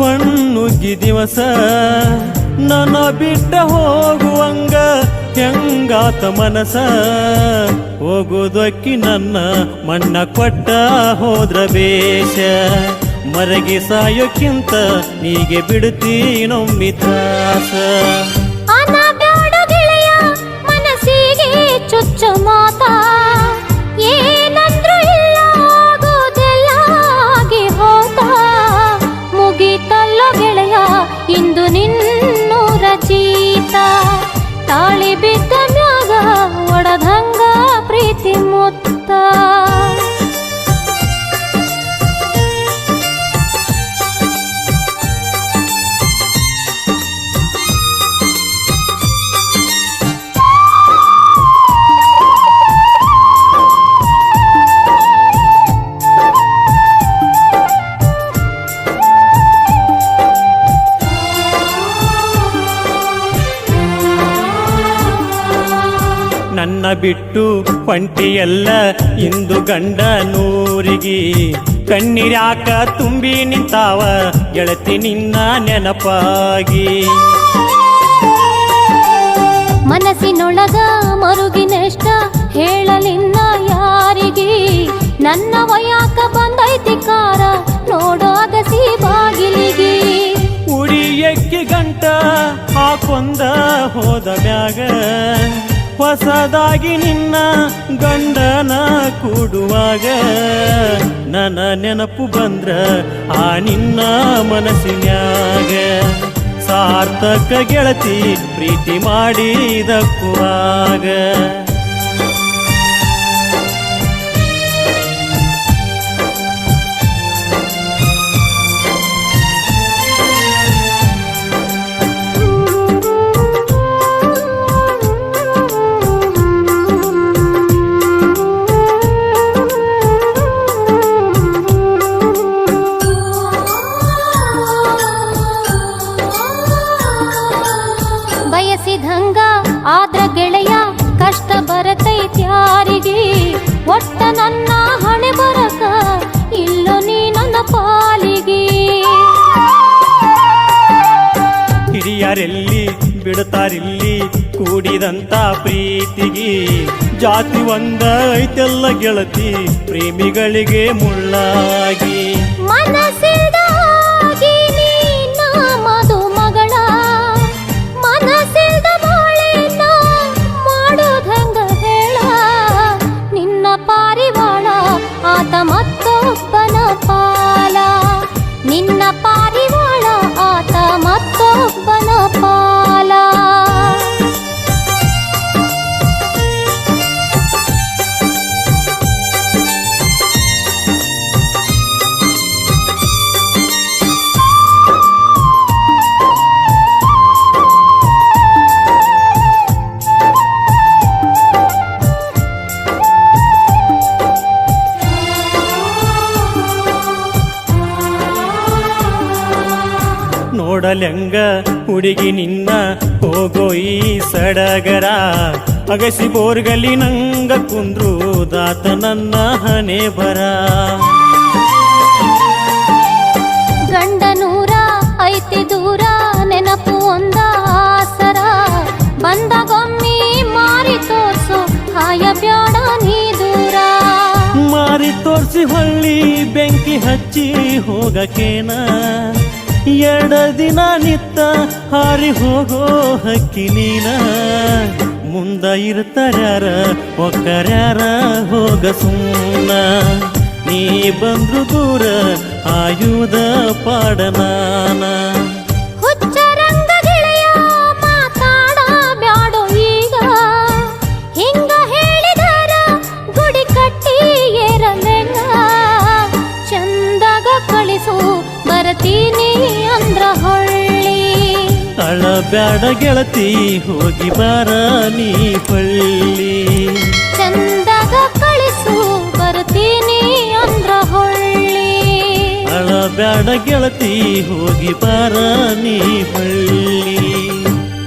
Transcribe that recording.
ಹೊನ್ನುಗ್ಗಿ ದಿವಸ ನನ್ನ ಬಿಟ್ಟ ಹೋಗುವಂಗ ಹೆಂಗಾತ ಮನಸ ಹೋಗುದಕ್ಕಿ ನನ್ನ ಮಣ್ಣ ಕೊಟ್ಟ ಹೋದ್ರ ಬೇಷ ಮರಗಿ ಸಾಯೋಕ್ಕಿಂತ ನೀಗೆ ಬಿಡ್ತೀನೊಮ್ಮಿ ತ್ರಾಸ ಮನಸ್ಸಿಗೆ ಚುಚ್ಚು ಮಾತ ಏನಂದ್ರು ಇಲ್ಲ ಆಗೋದೆಲ್ಲ ಆಗಿ ಹೋತ ಮುಗಿತಲ್ಲೋ ಗೆಳೆಯ ಇಂದು ನಿನ್ನೂರ ಜೀತ ತಾಳಿ ಬಿದ್ದ ಮ್ಯಾಗ ಒಡದಂಗ ಪ್ರೀತಿ ಮುತ್ತ ನನ್ನ ಬಿಟ್ಟು ಹೊಂಟಿಯಲ್ಲ ಇಂದು ಗಂಡ ನೂರಿಗಿ ಕಣ್ಣೀರ್ಯಾಕ ತುಂಬಿ ನಿಂತಾವ ಗೆಳತಿ ನಿನ್ನ ನೆನಪಾಗಿ ಮನಸ್ಸಿನೊಳಗ ಮರುಗಿನೆಷ್ಟ ಹೇಳಲಿನ್ನ ಯಾರಿಗಿ ನನ್ನ ವಯಾಕ ಬಂದೈತಿ ಕಾರ ನೋಡೋ ಅಗಸಿ ಬಾಗಿಲಿಗಿ ಉಡಿಯಕ್ಕೆ ಗಂಟ ಹಾಕೊಂದ ಹೋದ ಮ್ಯಾಗ ಹೊಸದಾಗಿ ನಿನ್ನ ಗಂಡನ ಕೂಡುವಾಗ ನನ್ನ ನೆನಪು ಬಂದ್ರ ಆ ನಿನ್ನ ಮನಸ್ಸಿನ್ಯಾಗ ಸಾರ್ಥಕ ಗೆಳತಿ ಪ್ರೀತಿ ಮಾಡಿದಕ್ಕುವಾಗ ಬಯಸಿದಂಗ ಆದ್ರ ಗೆಳೆಯ ಕಷ್ಟ ಬರತೈತ್ಯಾರಿಗೆ ಒಟ್ಟ ನನ್ನ ಹಣೆ ಬರಕ ಇಲ್ಲೋ ನೀ ನನ್ನ ಪಾಲಿಗೆ ಹಿರಿಯರೆಲ್ಲಿ ಬಿಡ್ತಾರಿಲ್ಲಿ ಕೂಡಿದಂತ ಪ್ರೀತಿಗೆ ಜಾತಿ ಒಂದ ಐತೆಲ್ಲ ಗೆಳತಿ ಪ್ರೇಮಿಗಳಿಗೆ ಮುಳ್ಳಾಗಿ ಮನಸ್ಸಿಲ್ದಾಗಿ ನೀನ ಮದುಮಗಳ ಮನಸ್ಸಿಲ್ದ ಬಾಳೆನ ಮಾಡೋದಂಗ ಹೇಳ ನಿನ್ನ ಪಾರಿವಾಳ ಆತ ಮತ್ತೊಬ್ಬನ ಪಾಲ ನಿನ್ನ ಪಾರಿವಾಳ ಆತ ಮತ್ತೊಬ್ಬನ ಪಾಲ ನೋಡಲೆಂಗ ಹುಡುಗಿ ನಿನ್ನ ಹೋಗೋ ಈ ಸಡಗರ ಅಗಸಿ ಬೋರ್ಗಲಿ ನಂಗ ಕುಂದ್ರು ದಾತ ನನ್ನ ಹಣೆ ಬರ ಗಂಡನೂರ ಐತಿ ದೂರ ನೆನಪು ಒಂದ ಆಸರ ಬಂದಗೊಮ್ಮಿ ಮಾರಿ ತೋರ್ಸು ಹಾಯ ಬ್ಯಾಡ ನೀ ದೂರ ಮಾರಿ ತೋರ್ಸಿ ಹೊಳ್ಳಿ ಬೆಂಕಿ ಹಚ್ಚಿ ಹೋಗಕೇನ ಎಡ ದಿನ ನಿತ್ತ ಹಾರಿ ಹೋಗೋ ಹಕ್ಕಿ ನೀನ ಮುಂದ ಇರ್ತಾರ್ಯಾರ ಒಕ್ಕರ್ಯಾರ ಹೋಗ ಸುಮ್ಮನ ನೀ ಬಂದ್ರು ದೂರ ಆಯುಧ ಪಾಡನಾನ ಹುಚ್ಚರಂಗ ಗೆಳೆಯ ಮಾತಾಡ ಬ್ಯಾಡೋ ಈಗ ಹಿಂಗ ಹೇಳಿದರ ಗುಡಿ ಕಟ್ಟಿ ಏರಲೆಂಗ ಚಂದಾಗ ಕಳಿಸು ಬರತೀನಿ ಅಂದ್ರ ಹೊಳ್ಳಿ ಅಳಬ್ಯಾಡ ಗೆಳತಿ ಹೋಗಿ ಬಾರ ನೀ ಹೊಳ್ಳಿ ಚಂದಾಗ ಕಳಿಸು ಬರ್ತೀನಿ ಅಂದ್ರ ಹೊಳ್ಳಿ ಅಳಬ್ಯಾಡ ಗೆಳತಿ ಹೋಗಿ ಬಾರ ನೀ ಹೊಳ್ಳಿ